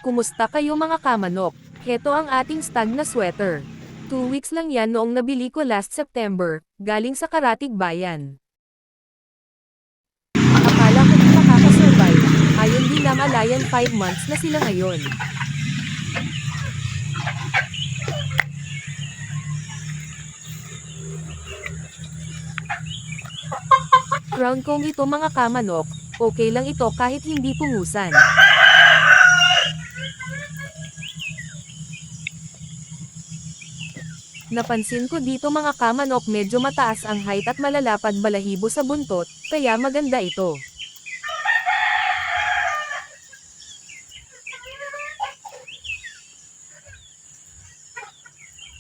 Kumusta kayo mga kamanok? Heto ang ating stag na sweater. 2 weeks lang yan noong nabili ko last September, galing sa Karatig Bayan. Akala ko di makakasurvive, ayon din lang alayan 5 months na sila ngayon. Crown comb ito mga kamanok, okay lang ito kahit hindi pungusan. Napansin ko dito mga kamanok medyo mataas ang height at malalapad balahibo sa buntot, kaya maganda ito.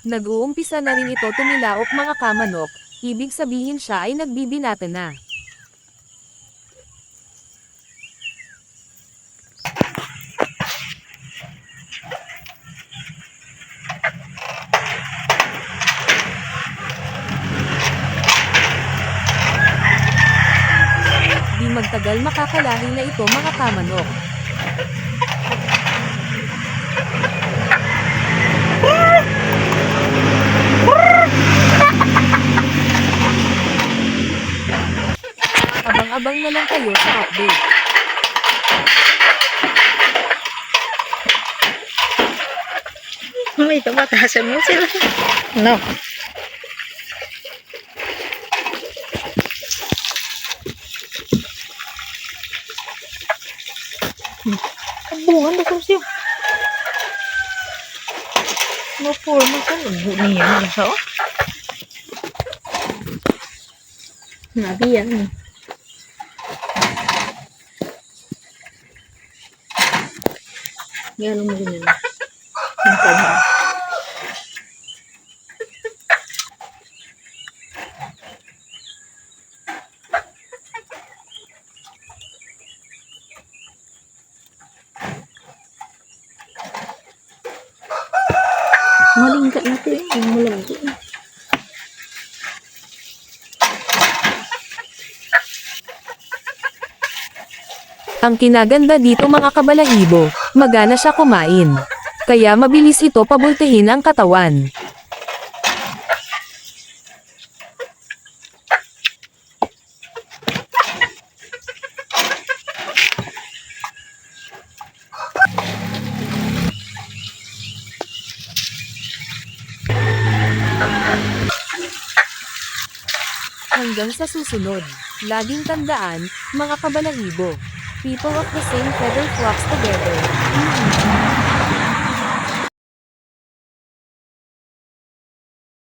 Nag-uumpisa na rin ito tumilaok mga kamanok, ibig sabihin siya ay nagbibinata na. Di magtagal makakalahi na ito mga kamanok. Abang-abang na lang kayo sa update. May tabatasan mo sila. No. Bungan na kung siya. Maporma ka. Ubo niya na siya. Nabi yan. Yan mo rin yun. Yung pagha. Malingkat na ito eh. Yung malangko eh. Ang kinaganda dito mga kabalahibo, magana siya kumain. Kaya mabilis ito pabultehin ang katawan. Hanggang sa susunod, laging tandaan, mga kabalahibo, people of the same feather flocks together.